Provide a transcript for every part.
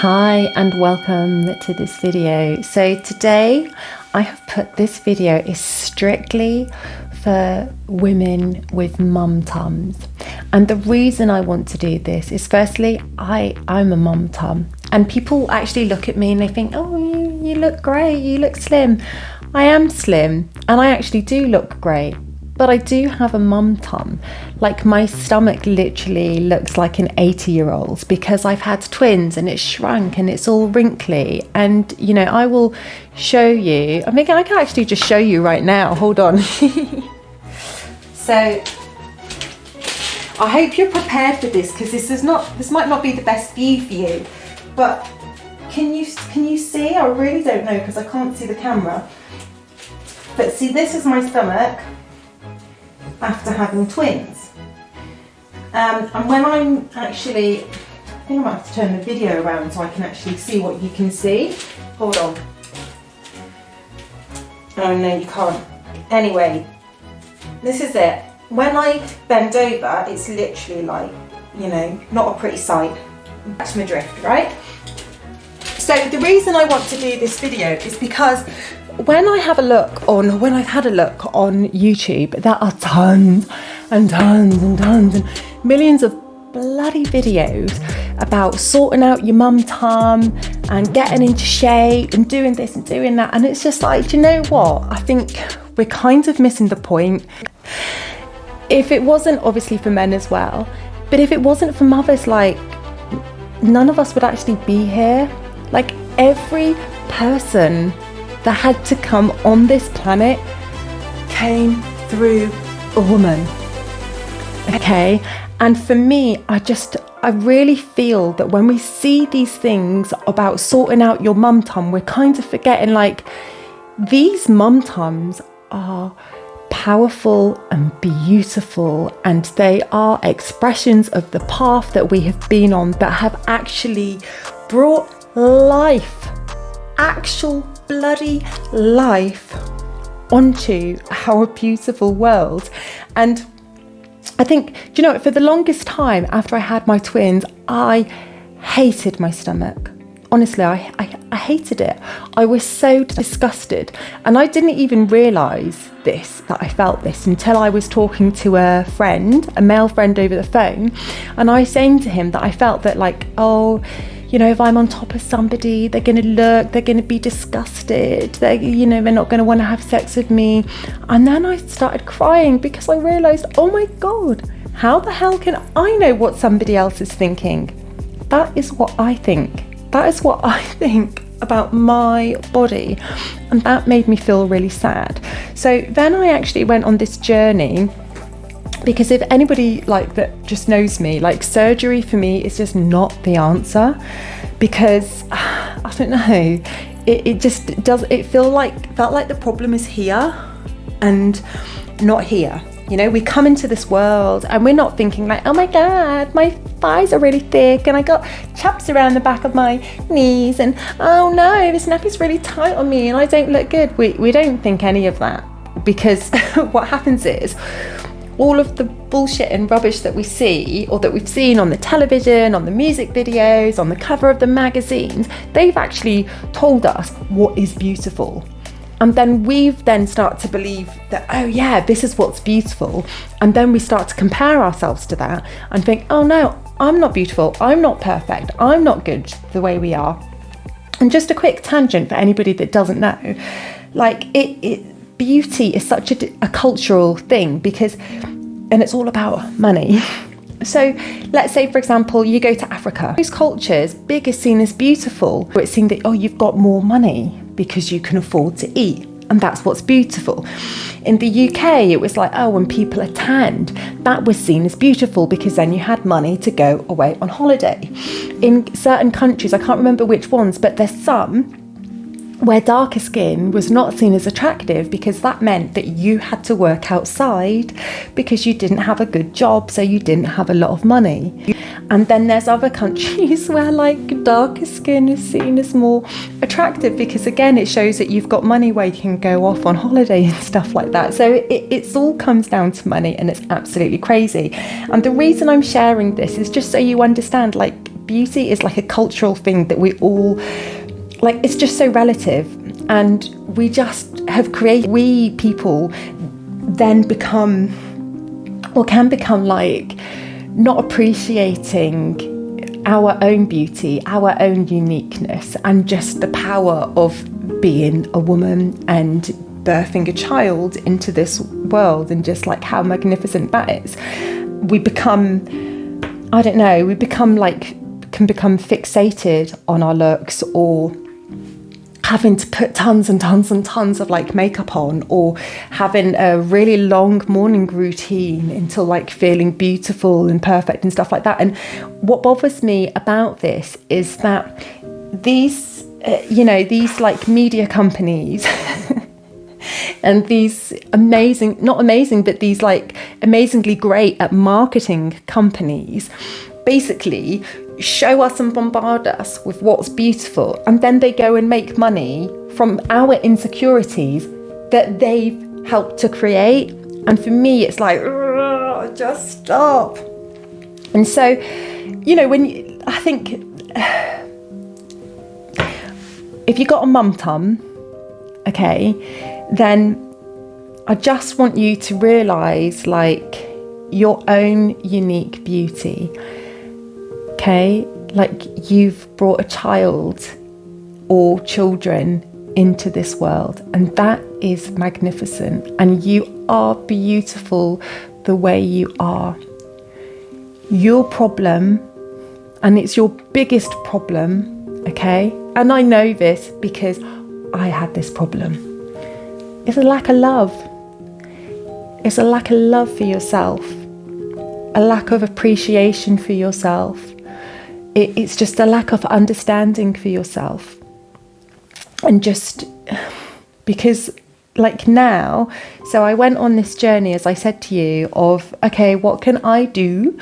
Hi and welcome to this video. So today I have put this video is strictly for women with mum tums. And the reason I want to do this is firstly, I'm a mum tum, and people actually look at me and they think, oh, you look great, you look slim. I am slim and I actually do look great. But I do have a mum tum. Like my stomach literally looks like an 80-year-old's because I've had twins and it's shrunk and it's all wrinkly. And, you know, I will show you. I think I can actually just show you right now. Hold on. So I hope you're prepared for this because this might not be the best view for you. But can you see? I really don't know because I can't see the camera. But see, this is my stomach after having twins. And when I'm actually, I think I might have to turn the video around so I can actually see what you can see. Hold on. Oh no, you can't. Anyway, this is it. When I bend over, it's literally like, you know, not a pretty sight. That's my drift, right? So the reason I want to do this video is because when I've had a look on YouTube, there are tons and tons and tons and millions of bloody videos about sorting out your mum tum and getting into shape and doing this and doing that. And it's just like, do you know what? I think we're kind of missing the point. If it wasn't obviously for men as well, but if it wasn't for mothers, like none of us would actually be here. Like every person that had to come on this planet came through a woman. Okay? And for me, I really feel that when we see these things about sorting out your mum tum, we're kind of forgetting like these mum tums are powerful and beautiful, and they are expressions of the path that we have been on that have actually brought life, actual bloody life onto our beautiful world. And I think, do you know, for the longest time after I had my twins, I hated my stomach. Honestly, I hated it. I was so disgusted. And I didn't even realise that I felt this until I was talking to a friend, a male friend over the phone. And I was saying to him that I felt that like, oh, you know, if I'm on top of somebody, they're going to be disgusted. They're not going to want to have sex with me. And then I started crying because I realised, oh my God, how the hell can I know what somebody else is thinking? That is what I think. That is what I think about my body. And that made me feel really sad. So then I actually went on this journey, because if anybody like that just knows me, like surgery for me is just not the answer, because I don't know, it just does, it felt like the problem is here and not here. You know, we come into this world and we're not thinking like, oh my God, my thighs are really thick and I got chaps around the back of my knees and oh no, this nappy's really tight on me and I don't look good. We don't think any of that, because what happens is all of the bullshit and rubbish that we see, or that we've seen on the television, on the music videos, on the cover of the magazines, they've actually told us what is beautiful. And then we've then start to believe that, oh yeah, this is what's beautiful. And then we start to compare ourselves to that and think, oh no, I'm not beautiful, I'm not perfect, I'm not good the way we are. And just a quick tangent for anybody that doesn't know, like beauty is such a cultural thing, because, and it's all about money. So let's say, for example, you go to Africa. Those cultures, big is seen as beautiful. It's seen that, oh, you've got more money because you can afford to eat. And that's what's beautiful. In the UK, it was like, oh, when people are tanned, that was seen as beautiful because then you had money to go away on holiday. In certain countries, I can't remember which ones, but there's some where darker skin was not seen as attractive because that meant that you had to work outside because you didn't have a good job, so you didn't have a lot of money. And then there's other countries where like darker skin is seen as more attractive because again it shows that you've got money where you can go off on holiday and stuff like that. So it's all comes down to money, and it's absolutely crazy. And the reason I'm sharing this is just so you understand, like, beauty is like a cultural thing that we all, like, it's just so relative. And we just have created, we people then become, or can become, like, not appreciating our own beauty, our own uniqueness, and just the power of being a woman and birthing a child into this world, and just like how magnificent that is. We become, I don't know, we become like, can become fixated on our looks, or having to put tons and tons and tons of like makeup on, or having a really long morning routine until like feeling beautiful and perfect and stuff like that. And what bothers me about this is that these, these like media companies and these these like amazingly great at marketing companies basically show us and bombard us with what's beautiful, and then they go and make money from our insecurities that they've helped to create. And for me, it's like, just stop. And so, I think if you got a mum tum, okay, then I just want you to realise like your own unique beauty. Okay, like you've brought a child or children into this world, and that is magnificent, and you are beautiful the way you are. Your problem, and it's your biggest problem, okay, and I know this because I had this problem, it's a lack of love. It's a lack of love for yourself, a lack of appreciation for yourself. It's just a lack of understanding for yourself. And just because like now, so I went on this journey, as I said to you, of, okay, what can I do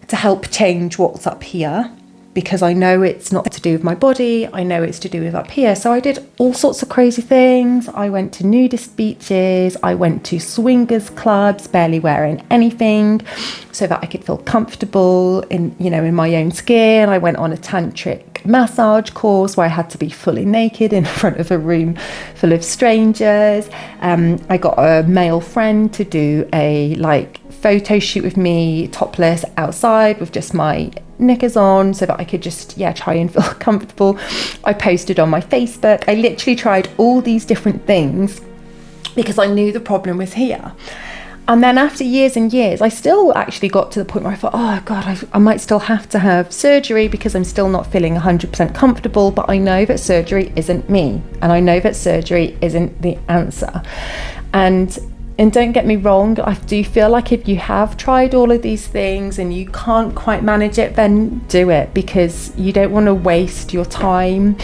to help change what's up here? Because I know it's not to do with my body, I know it's to do with up here. So I did all sorts of crazy things. I went to nudist beaches, I went to swingers clubs, barely wearing anything, so that I could feel comfortable in my own skin. I went on a tantric massage course where I had to be fully naked in front of a room full of strangers. I got a male friend to do a photo shoot with me topless outside with just my knickers on, so that I could just try and feel comfortable. I posted on my Facebook. I literally tried all these different things because I knew the problem was here. And then after years and years, I still actually got to the point where I thought, oh God, I might still have to have surgery because I'm still not feeling 100% comfortable, but I know that surgery isn't me, and I know that surgery isn't the answer. And don't get me wrong, I do feel like if you have tried all of these things and you can't quite manage it, then do it, because you don't want to waste your time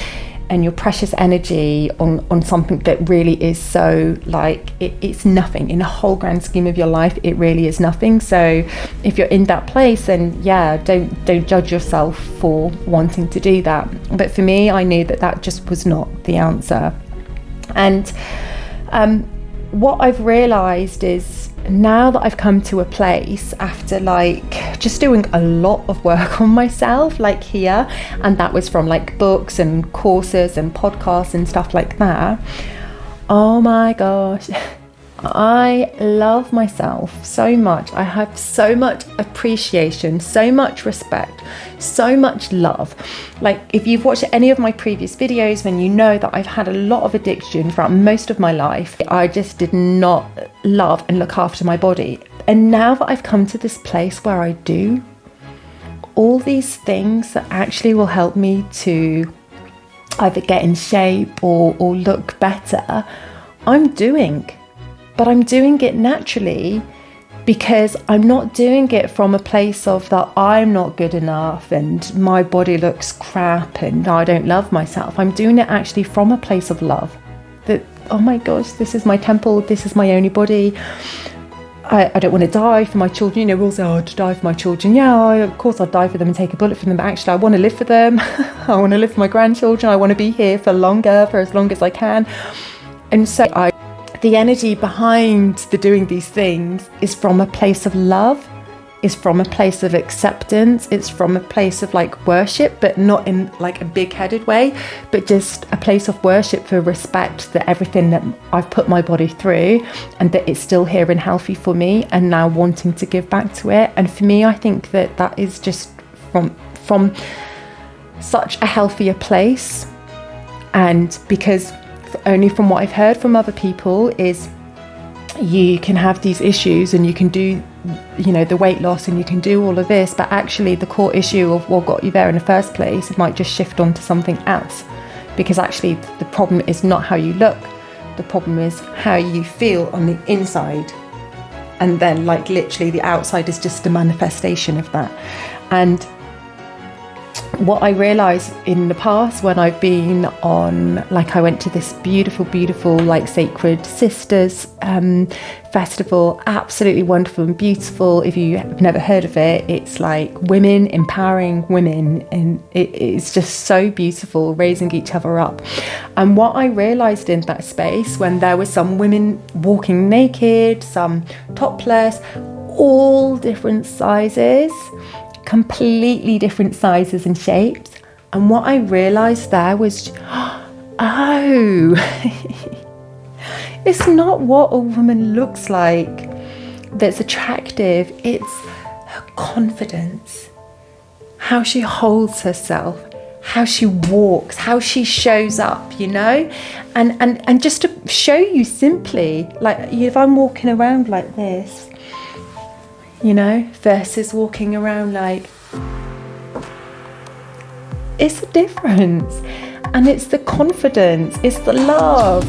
and your precious energy on something that really is so it's nothing in the whole grand scheme of your life. It really is nothing. So if you're in that place, then don't judge yourself for wanting to do that. But for me, I knew that just was not the answer. And what I've realised is, now that I've come to a place after just doing a lot of work on myself here, and that was from books and courses and podcasts and stuff like that, oh my gosh, I love myself so much. I have so much appreciation, so much respect, so much love. If you've watched any of my previous videos, then you know that I've had a lot of addiction throughout most of my life. I just did not love and look after my body. And now that I've come to this place where I do all these things that actually will help me to either get in shape or look better, I'm doing it naturally, because I'm not doing it from a place of that I'm not good enough and my body looks crap and I don't love myself. I'm doing it actually from a place of love, that, oh my gosh, this is my temple, this is my only body. I don't want to die for my children. We all say, oh, to die for my children. Yeah, of course I'd die for them and take a bullet for them, but actually I want to live for them. I want to live for my grandchildren. I want to be here for as long as I can. And so the energy behind the doing these things is from a place of love, is from a place of acceptance. It's from a place of like worship, but not in like a big-headed way, but just a place of worship for respect that everything that I've put my body through, and that it's still here and healthy for me, and now wanting to give back to it. And for me, I think that that is just from such a healthier place. And because only from what I've heard from other people is you can have these issues and you can do, you know, the weight loss and you can do all of this, but actually the core issue of what got you there in the first place, it might just shift onto something else, because actually the problem is not how you look, the problem is how you feel on the inside, and then like literally the outside is just a manifestation of that. And what I realised in the past when I've been on, like I went to this beautiful like Sacred Sisters festival, absolutely wonderful and beautiful. If you have never heard of it, it's like women empowering women, and it's just so beautiful, raising each other up. And what I realised in that space, when there were some women walking naked, some topless, all different sizes, completely different sizes and shapes, and what I realised there was, oh, it's not what a woman looks like that's attractive, it's her confidence, how she holds herself, how she walks, how she shows up, you know. And just to show you simply, like if I'm walking around like this, you know, versus walking around like, it's a difference. And it's the confidence, it's the love,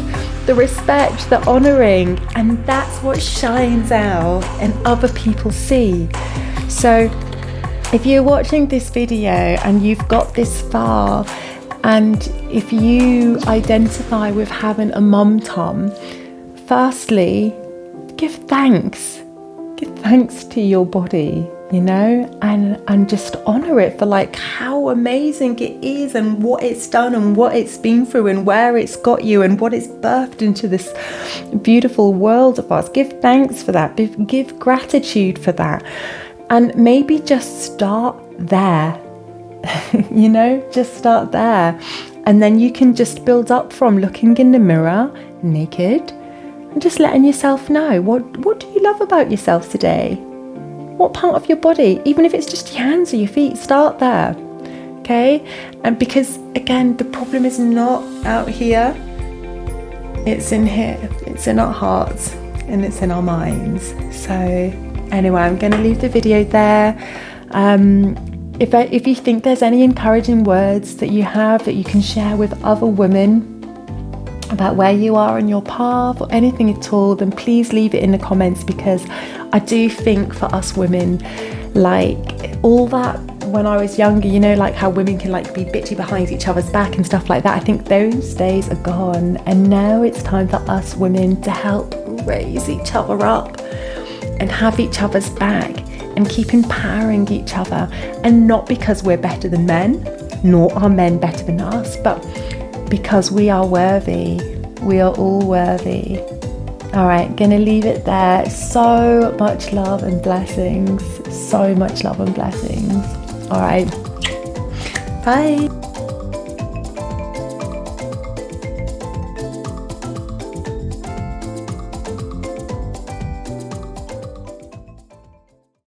the respect, the honouring, and that's what shines out and other people see. So if you're watching this video and you've got this far, and if you identify with having a mum tum, firstly, give thanks. Give thanks to your body, you know, and just honour it for like how amazing it is, and what it's done, and what it's been through, and where it's got you, and what it's birthed into this beautiful world of ours. Give thanks for that. Give gratitude for that. And maybe just start there, you know, just start there. And then you can just build up from looking in the mirror naked, and just letting yourself know, what do you love about yourself today? What part of your body, even if it's just your hands or your feet, start there, okay? And because again, the problem is not out here, it's in here, it's in our hearts, and it's in our minds. So anyway, I'm going to leave the video there. If you think there's any encouraging words that you have that you can share with other women about where you are on your path, or anything at all, then please leave it in the comments, because I do think for us women, like all that when I was younger, you know, like how women can like be bitchy behind each other's back and stuff like that, I think those days are gone, and now it's time for us women to help raise each other up and have each other's back and keep empowering each other. And not because we're better than men, nor are men better than us, but because we are worthy. We are all worthy. All right, gonna leave it there. So much love and blessings. So much love and blessings. All right, bye.